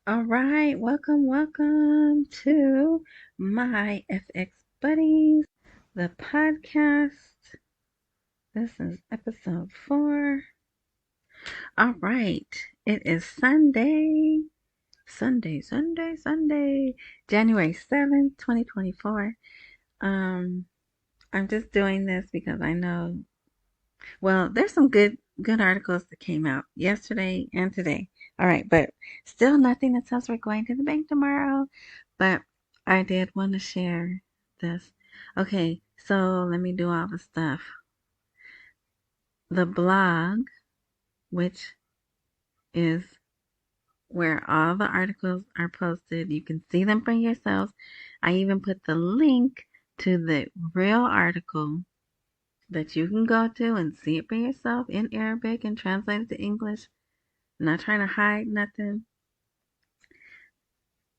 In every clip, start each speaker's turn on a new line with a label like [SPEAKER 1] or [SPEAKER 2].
[SPEAKER 1] All right, welcome to my FX Buddies, the podcast. This is episode 4. All right, it is Sunday, January 7th, 2024. I'm just doing this because I know, well, there's some good articles that came out yesterday and today. All right, but still nothing that says we're going to the bank tomorrow. But I did want to share this. Okay, so let me do all the stuff. The blog, which is where all the articles are posted, you can see them for yourselves. I even put the link to the real article that you can go to and see it for yourself in Arabic and translate it to English. I'm not trying to hide nothing.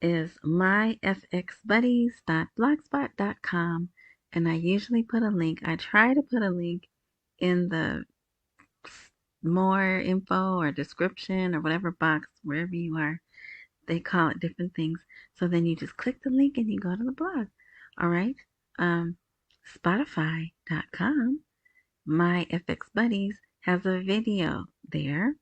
[SPEAKER 1] Is myfxbuddies.blogspot.com, and I usually put a link. I try to put a link in the more info or description or whatever box, wherever you are. They call it different things. So then you just click the link and you go to the blog. All right. Spotify.com. My FX Buddies has a video there.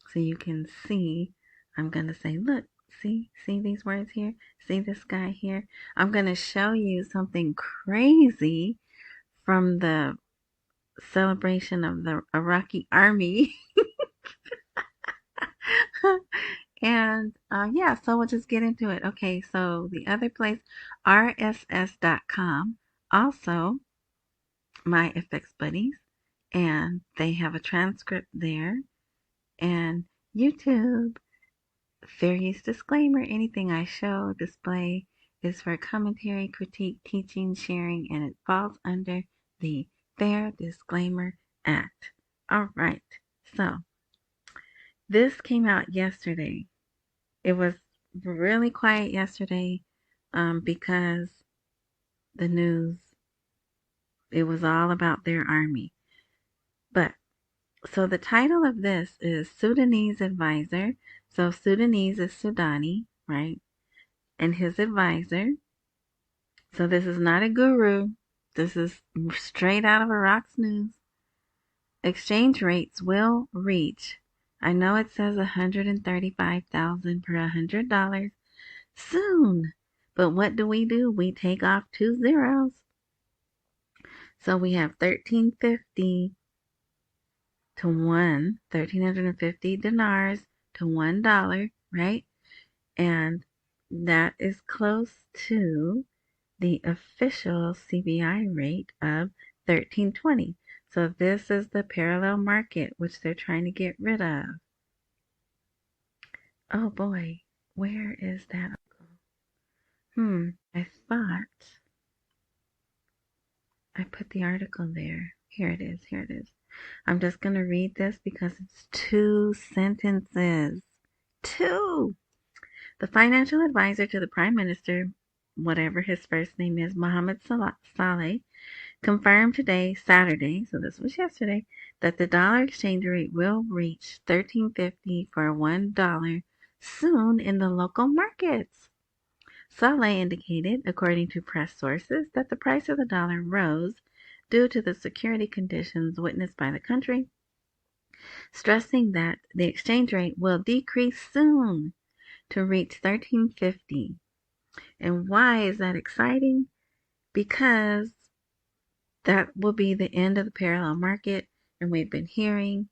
[SPEAKER 1] So you can see. I'm going to say, look, see these words here? See this guy here? I'm going to show you something crazy from the celebration of the Iraqi army. And yeah, so we'll just get into it. Okay, so the other place, rss.com, also my FX Buddies, and they have a transcript there. And YouTube, fair use disclaimer, anything I show, display is for commentary, critique, teaching, sharing, and it falls under the Fair Disclaimer Act. All right, so this came out yesterday. It was really quiet yesterday because the news, it was all about their army. But, so the title of this is Sudanese Advisor. So Sudanese is Sudani, right? And his advisor. So this is not a guru. This is straight out of Iraq's news. Exchange rates will reach, I know it says 135,000 per $100 soon. But what do? We take off 2 zeros. So we have 1350 to 1350 dinars to $1, right? And that is close to the official CBI rate of 1320. So this is the parallel market, which they're trying to get rid of. Oh boy, where is that? I thought I put the article there. Here it is. I'm just going to read this because it's 2 sentences. 2! The financial advisor to the Prime Minister, whatever his first name is, Muhammad Saleh, confirmed today, Saturday, so this was yesterday, that the dollar exchange rate will reach $13.50 for $1 soon in the local markets. Saleh indicated, according to press sources, that the price of the dollar rose due to the security conditions witnessed by the country, stressing that the exchange rate will decrease soon to reach $13.50. And why is that exciting? Because that will be the end of the parallel market, and we've been hearing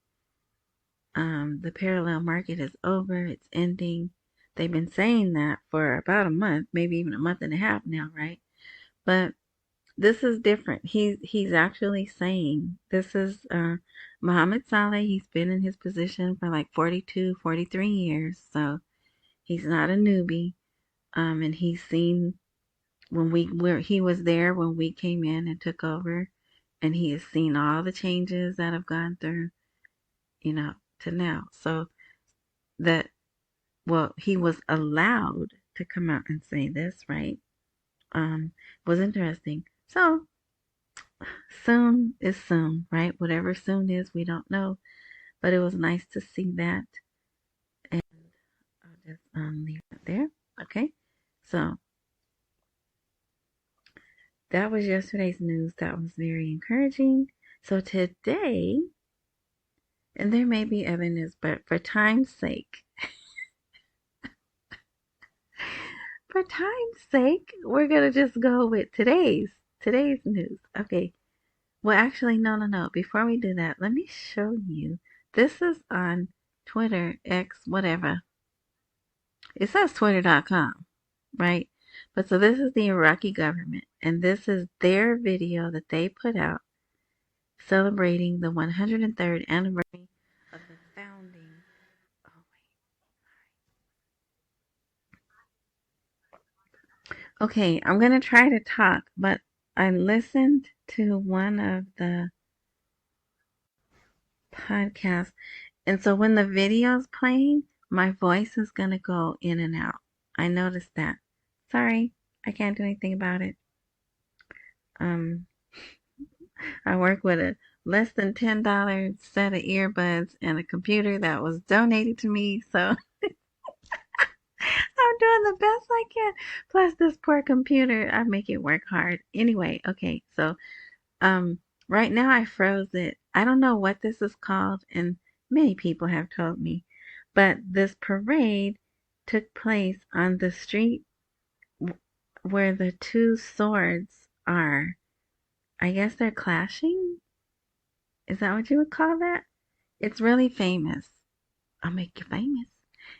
[SPEAKER 1] the parallel market is over, it's ending. They've been saying that for about a month, maybe even a month and a half now, right? But this is different. He's actually saying, this is Muhammad Saleh. He's been in his position for like 42, 43 years, so he's not a newbie. And he's seen he was there when we came in and took over, and he has seen all the changes that have gone through, to now. So he was allowed to come out and say this, right? Was interesting. So soon is soon, right? Whatever soon is, we don't know. But it was nice to see that. And I'll Just leave it there. Okay. So that was yesterday's news. That was very encouraging. So today, and there may be other news, but for time's sake, we're gonna just go with today's news. Okay. Well, actually, no. Before we do that, let me show you. This is on Twitter, X, whatever. It says twitter.com, right? But so this is the Iraqi government, and this is their video that they put out celebrating the 103rd anniversary of the founding. Oh, wait. Okay, I'm going to try to talk, but I listened to one of the podcasts, and so when the video's playing, my voice is going to go in and out. I noticed that. Sorry, I can't do anything about it. I work with a less than $10 set of earbuds and a computer that was donated to me, so I'm doing the best I can. Plus this poor computer, I make it work hard. Anyway, okay, so right now I froze it. I don't know what this is called, and many people have told me, but this parade took place on the street where the two swords are. I guess they're clashing? Is that what you would call that? It's really famous. I'll make you famous.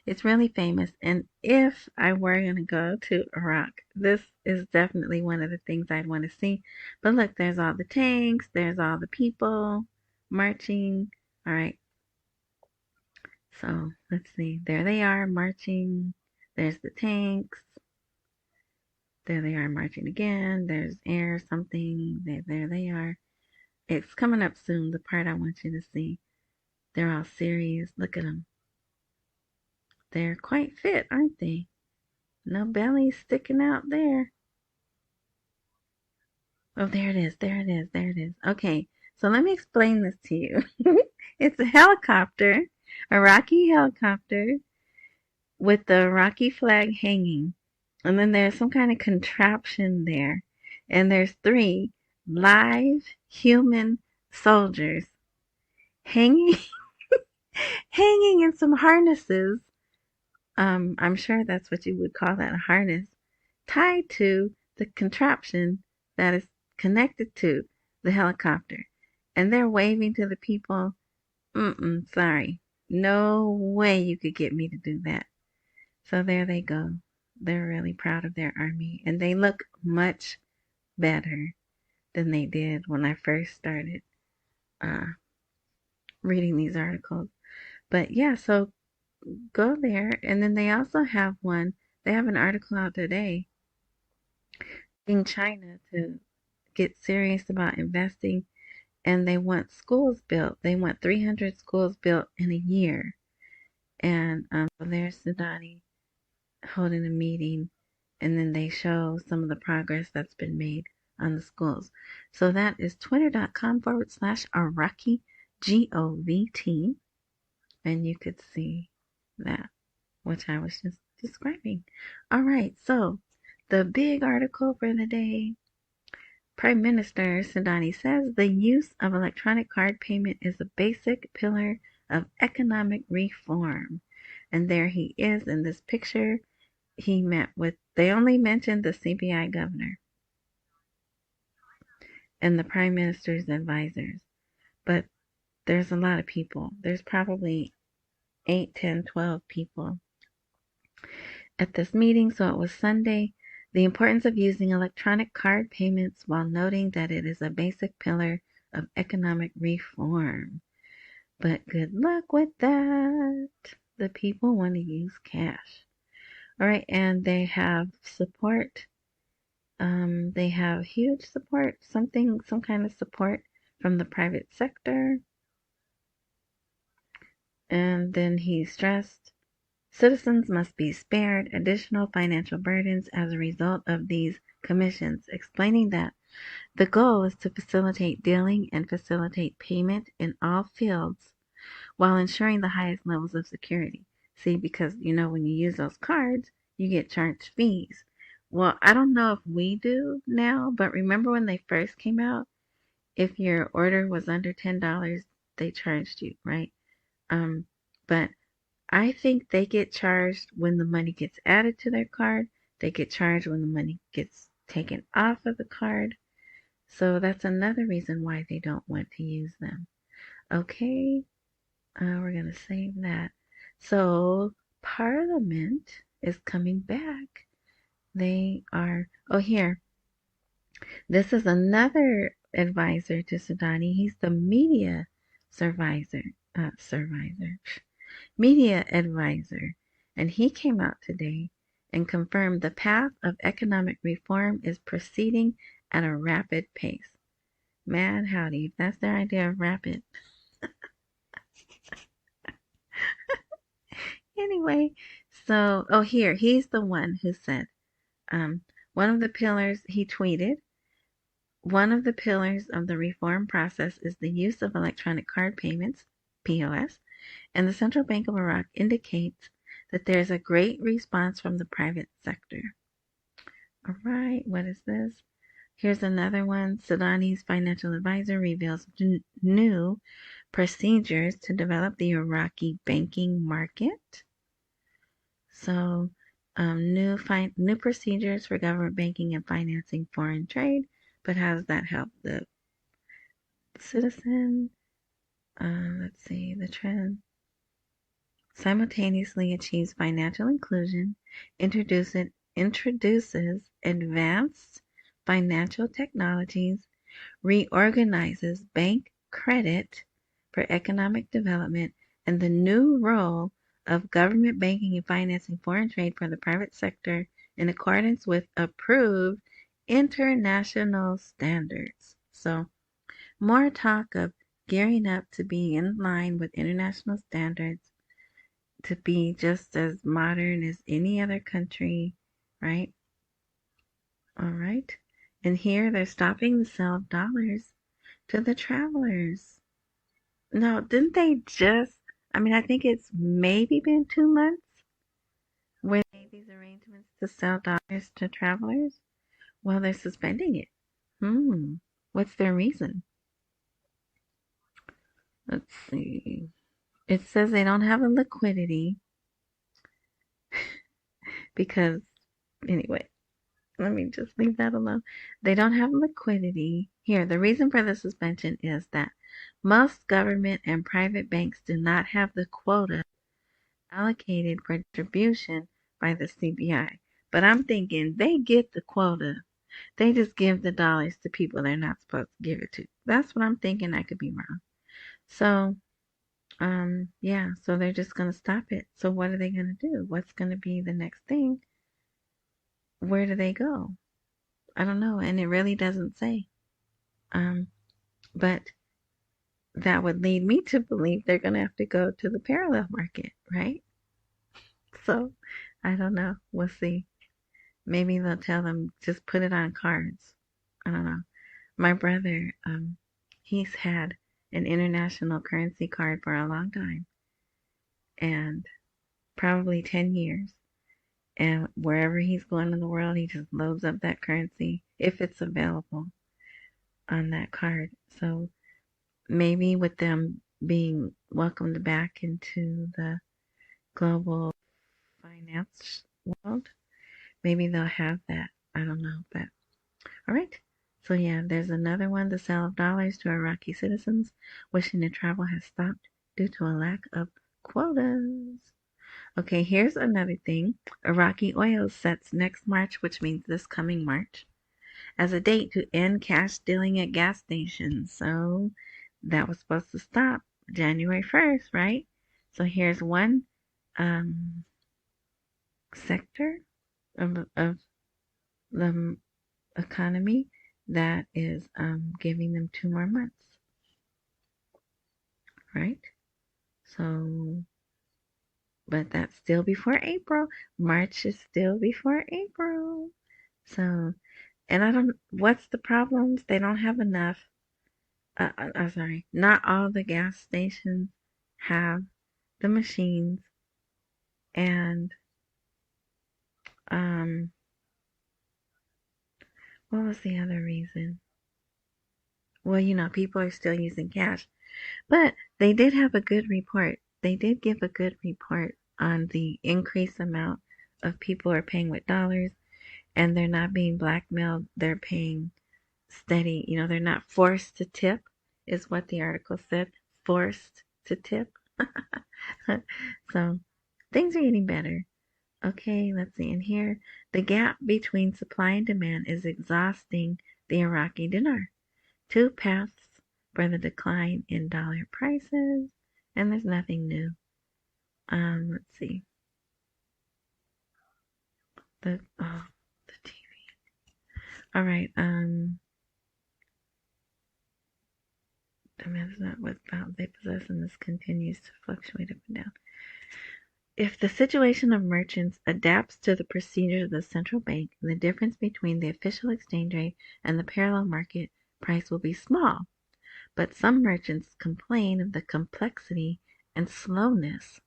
[SPEAKER 1] It's really famous. And if I were going to go to Iraq, this is definitely one of the things I'd want to see. But look, there's all the tanks. There's all the people marching. All right. So let's see. There they are marching. There's the tanks. There they are marching again. There's air something. There they are. It's coming up soon, the part I want you to see. They're all serious. Look at them. They're quite fit, aren't they? No belly sticking out there. Oh, there it is. There it is. There it is. Okay, so let me explain this to you. It's a helicopter, Iraqi helicopter, with the Iraqi flag hanging. And then there's some kind of contraption there. And there's 3 live human soldiers hanging hanging in some harnesses. I'm sure that's what you would call that, a harness, tied to the contraption that is connected to the helicopter. And they're waving to the people. Sorry. No way you could get me to do that. So there they go. They're really proud of their army. And they look much better than they did when I first started reading these articles. But yeah, so go there. And then they also have they have an article out today in China to get serious about investing, and they want schools built. They want 300 schools built in a year. And there's Sudani holding a meeting, and then they show some of the progress that's been made on the schools. So that is twitter.com/Iraqi GOVT, and you could see that, which I was just describing. All right, so the big article for the day. Prime Minister Sudani says the use of electronic card payment is a basic pillar of economic reform. And there he is in this picture. He met with, they only mentioned the CBI governor and the Prime Minister's advisors. But there's a lot of people. There's probably 8, 10, 12 people at this meeting. So it was Sunday. The importance of using electronic card payments while noting that it is a basic pillar of economic reform. But good luck with that. The people want to use cash. All right, and they have support. They have huge support, some kind of support from the private sector. And then he stressed citizens must be spared additional financial burdens as a result of these commissions, explaining that the goal is to facilitate dealing and facilitate payment in all fields while ensuring the highest levels of security. See, because when you use those cards, you get charged fees. Well, I don't know if we do now, but remember when they first came out, if your order was under $10, they charged you, right? Um, but I think they get charged when the money gets added to their card. They get charged when the money gets taken off of the card. So that's another reason why they don't want to use them. Okay, we're going to save that. So Parliament is coming back. They are, oh, here. This is another advisor to Sudani. He's the media media advisor. And he came out today and confirmed the path of economic reform is proceeding at a rapid pace. Man, howdy, if that's their idea of rapid. Anyway, so, oh, here, he's the one who said, one of the pillars, he tweeted, one of the pillars of the reform process is the use of electronic card payments, POS, and the Central Bank of Iraq indicates that there is a great response from the private sector. All right, what is this? Here's another one. Sudanese Financial Advisor reveals new procedures to develop the Iraqi banking market. So, new procedures for government banking and financing foreign trade. But how does that help the citizen? Let's see, the trend simultaneously achieves financial inclusion, introduces advanced financial technologies, reorganizes bank credit for economic development, and the new role of government banking and financing foreign trade for the private sector in accordance with approved international standards. So, more talk of gearing up to be in line with international standards, to be just as modern as any other country, right? All right. And here they're stopping the sale of dollars to the travelers. No, didn't they just, I think it's maybe been 2 months where they made these arrangements to sell dollars to travelers? Well, they're suspending it. What's their reason? Let's see. It says they don't have a liquidity because, anyway, let me just leave that alone. They don't have liquidity. Here, the reason for the suspension is that most government and private banks do not have the quota allocated for distribution by the CBI. But I'm thinking they get the quota. They just give the dollars to people they're not supposed to give it to. That's what I'm thinking. I could be wrong. So, yeah, so they're just going to stop it. So what are they going to do? What's going to be the next thing? Where do they go? I don't know. And it really doesn't say. But that would lead me to believe they're going to have to go to the parallel market, right? So, I don't know. We'll see. Maybe they'll tell them just put it on cards. I don't know. My brother, he's had an international currency card for a long time, and probably 10 years. And wherever he's going in the world, he just loads up that currency if it's available on that card. So maybe with them being welcomed back into the global finance world, maybe they'll have that. I don't know, but all right. So yeah, there's another one. The sale of dollars to Iraqi citizens wishing to travel has stopped due to a lack of quotas. Okay, here's another thing. Iraqi oil sets next March, which means this coming March, as a date to end cash dealing at gas stations. So that was supposed to stop January 1st, right? So here's one sector of the economy that is giving them 2 more months, right? So, but that's still before April. March is still before April. So, and what's the problems? They don't have enough. Sorry, not all the gas stations have the machines And what was the other reason? Well, people are still using cash. But they did have a good report. They did give a good report on the increased amount of people are paying with dollars, and they're not being blackmailed. They're paying steady. They're not forced to tip, is what the article said. Forced to tip. So things are getting better. Okay, let's see. In here, the gap between supply and demand is exhausting the Iraqi dinar. Two paths for the decline in dollar prices, and there's nothing new. Let's see. The TV. All right. Demand is not what about they possess, and this continues to fluctuate up and down. If the situation of merchants adapts to the procedures of the central bank, the difference between the official exchange rate and the parallel market price will be small. But some merchants complain of the complexity and slowness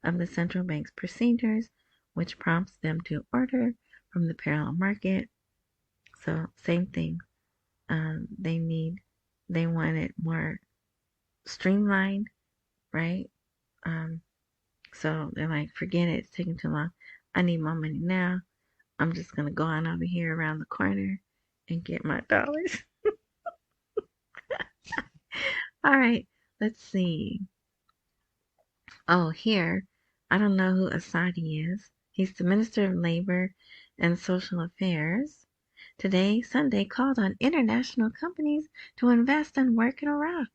[SPEAKER 1] of the central bank's procedures, which prompts them to order from the parallel market. So same thing. They want it more streamlined, right? So they're like, forget it, it's taking too long. I need my money now. I'm just gonna go on over here around the corner and get my dollars. All right, let's see. Oh, here, I don't know who Asadi is. He's the Minister of Labor and Social Affairs. Today, Sunday, called on international companies to invest and work in Iraq.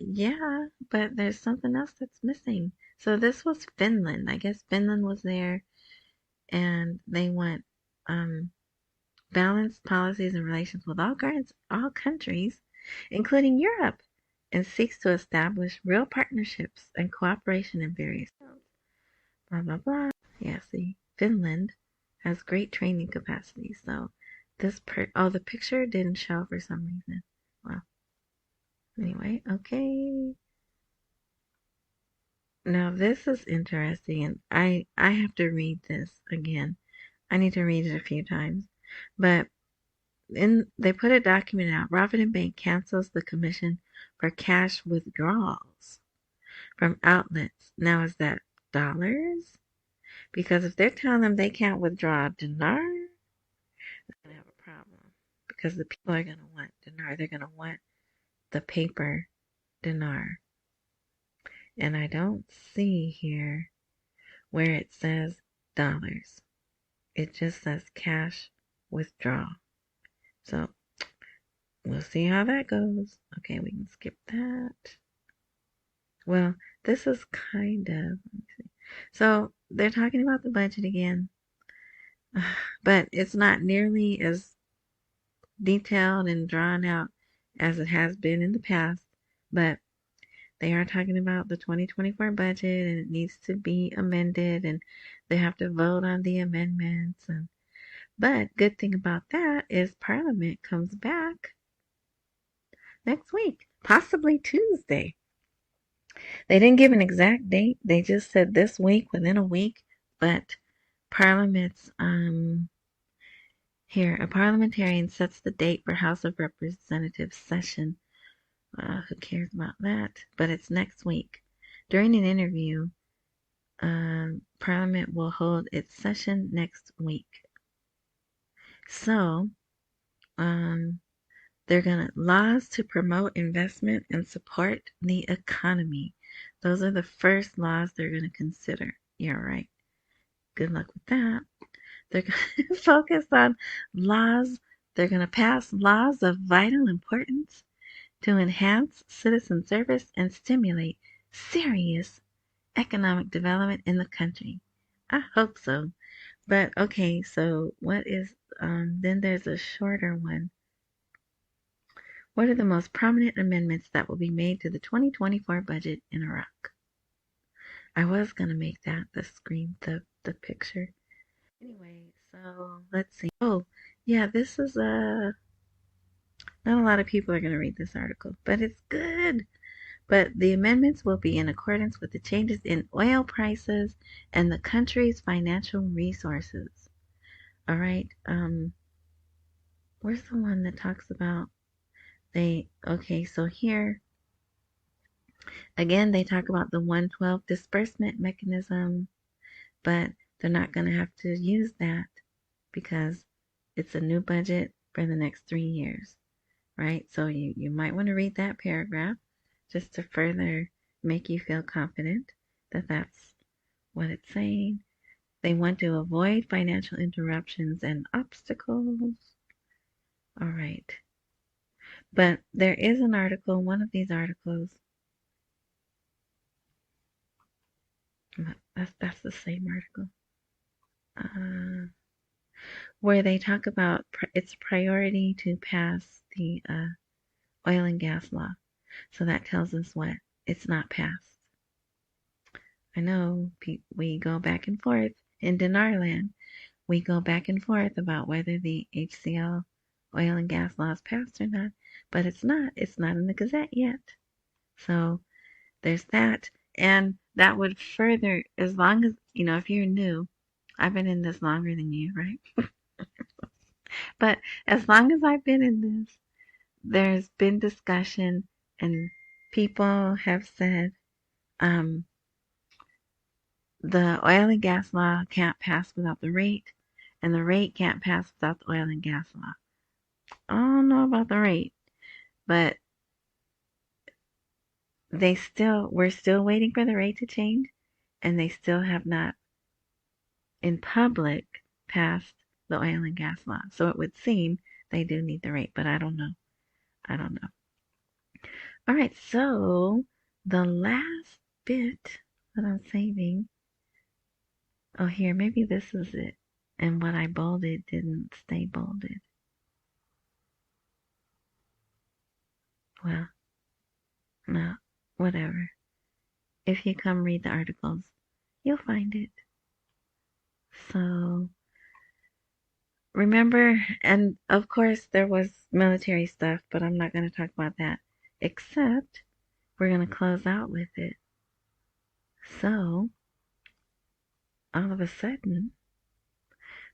[SPEAKER 1] Yeah, but there's something else that's missing. So this was Finland. I guess Finland was there, and they want balanced policies and relations with all countries, including Europe, and seeks to establish real partnerships and cooperation in various fields. Blah blah blah. Yeah, see, Finland has great training capacity. So the picture didn't show for some reason. Well, anyway, okay. Now this is interesting, and I have to read this again. I need to read it a few times, but they put a document out. Provident Bank cancels the commission for cash withdrawals from outlets. Now is that dollars? Because if they're telling them they can't withdraw dinar, they're gonna have a problem. Because the people are gonna want dinar. They're gonna want the paper dinar. And I don't see here where it says dollars. It just says cash withdrawal. So we'll see how that goes. Okay, we can skip that. Well, this is kind of, so they're talking about the budget again, but it's not nearly as detailed and drawn out as it has been in the past. But they are talking about the 2024 budget, and it needs to be amended, and they have to vote on the amendments. But good thing about that is Parliament comes back next week, possibly Tuesday. They didn't give an exact date. They just said this week, within a week. But Parliament's here, a parliamentarian sets the date for House of Representatives session. Who cares about that? But it's next week. During an interview, Parliament will hold its session next week. So, they're gonna laws to promote investment and support the economy. Those are the first laws they're gonna consider. Yeah, right. Good luck with that. They're gonna focus on laws. They're gonna pass laws of vital importance to enhance citizen service and stimulate serious economic development in the country. I hope so. But okay, so what is then there's a shorter one. What are the most prominent amendments that will be made to the 2024 budget in Iraq? I was gonna make that the screen, the picture. Anyway, so let's see. Oh, yeah, this is not a lot of people are gonna read this article, but it's good. But the amendments will be in accordance with the changes in oil prices and the country's financial resources. All right. Where's the one that talks about okay, so here again they talk about the 112 disbursement mechanism, but they're not going to have to use that because it's a new budget for the next 3 years, right? So you might want to read that paragraph just to further make you feel confident that that's what it's saying. They want to avoid financial interruptions and obstacles. All right. But there is an article, one of these articles, that's the same article, where they talk about its priority to pass the oil and gas law. So that tells us what? It's not passed. I know we go back and forth in dinar land. We go back and forth about whether the HCL oil and gas law is passed or not, but it's not. It's not in the Gazette yet. So there's that. And that would further, as long as, if you're new, I've been in this longer than you, right? But as long as I've been in this, there's been discussion and people have said the oil and gas law can't pass without the rate, and the rate can't pass without the oil and gas law. I don't know about the rate, but we're still waiting for the rate to change, and they still have not, in public, passed the oil and gas law. So it would seem they do need the rate, but I don't know. All right, so the last bit that I'm saving. Oh, here, maybe this is it. And what I bolded didn't stay bolded. Well, no, whatever. If you come read the articles, you'll find it. So, remember, and of course there was military stuff, but I'm not going to talk about that. Except, we're going to close out with it. So, all of a sudden,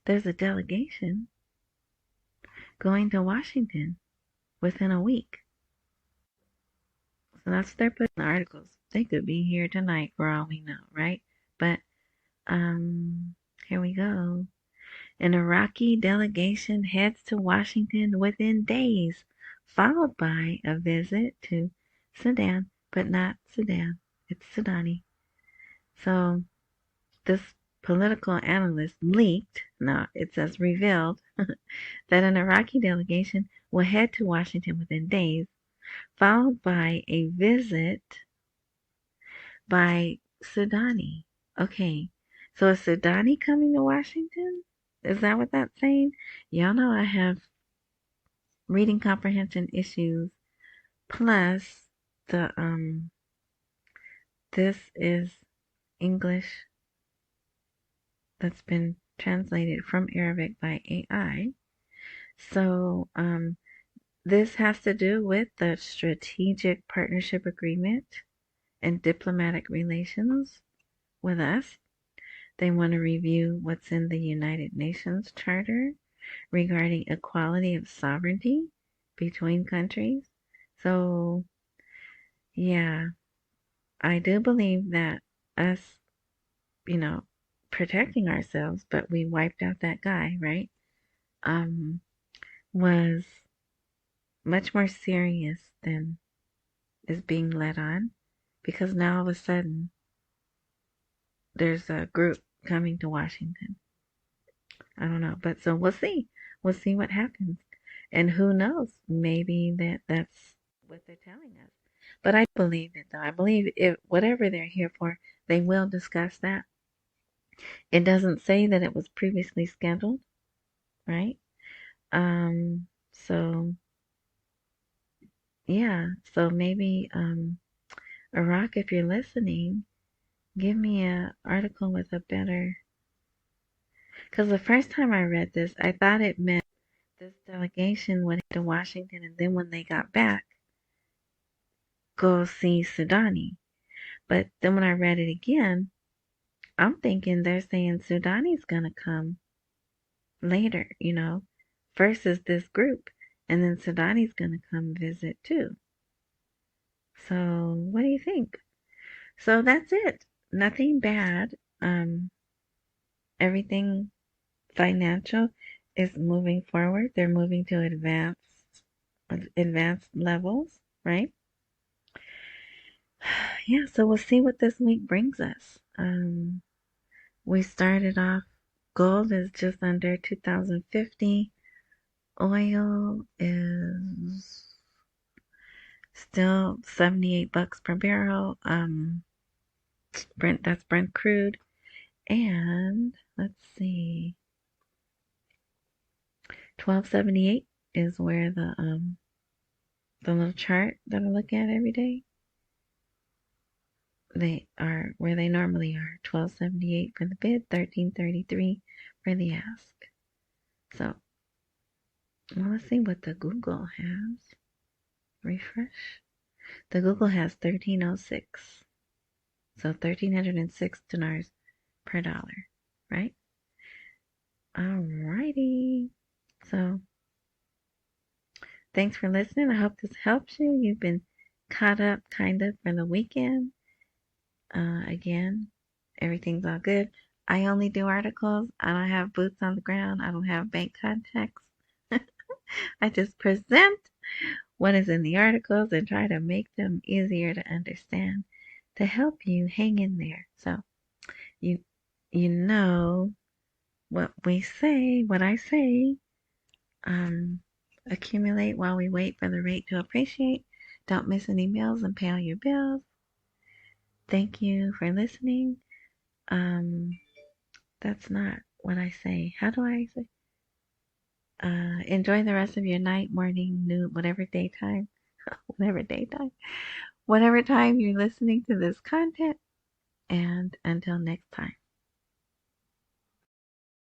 [SPEAKER 1] there's a delegation going to Washington within a week. So that's what they're putting in the articles. They could be here tonight for all we know, right? But here we go. An Iraqi delegation heads to Washington within days, followed by a visit to Sudan, but not Sudan. It's Sudani. So this political analyst leaked, no, it says revealed, that an Iraqi delegation will head to Washington within days, followed by a visit by Sudani. Okay, so is Sudani coming to Washington? Is that what that's saying? Y'all know I have reading comprehension issues. Plus, this is English that's been translated from Arabic by AI. So, this has to do with the strategic partnership agreement and diplomatic relations with us. They want to review what's in the United Nations Charter regarding equality of sovereignty between countries. So, yeah, I do believe that us, protecting ourselves, but we wiped out that guy, right? Was much more serious than is being let on, because now all of a sudden there's a group coming to Washington. I don't know, but so we'll see. We'll see what happens, and who knows? Maybe that's what they're telling us. But I believe it, though. I believe if whatever they're here for, they will discuss that. It doesn't say that it was previously scheduled, right? So yeah, so maybe Iraq, if you're listening, give me an article with a better. Because the first time I read this, I thought it meant this delegation went to Washington, and then when they got back, go see Sudani. But then when I read it again, I'm thinking they're saying Sudani's gonna come later, First is this group, and then Sudani's gonna come visit too. So what do you think? So that's it. Nothing bad. Everything financial is moving forward. They're moving to advanced levels, right? Yeah, so we'll see what this week brings us. We started off, gold is just under 2050. Oil is still $78 per barrel. That's Brent crude. And let's see, 1278 is where the little chart that I look at every day. They are where they normally are. 1278 for the bid, 1333 for the ask. So, well, let's see what the Google has. Refresh. The Google has 1306. So 1306 dinars per dollar, right? Alrighty. So, thanks for listening. I hope this helps you. You've been caught up kind of for the weekend. Again, everything's all good. I only do articles. I don't have boots on the ground. I don't have bank contacts. I just present what is in the articles and try to make them easier to understand to help you hang in there. So you know what we say, what I say. Accumulate while we wait for the rate to appreciate. Don't miss any meals and pay all your bills. Thank you for listening. That's not what I say. How do I say? Enjoy the rest of your night, morning, noon, whatever daytime, whatever time you're listening to this content. And until next time.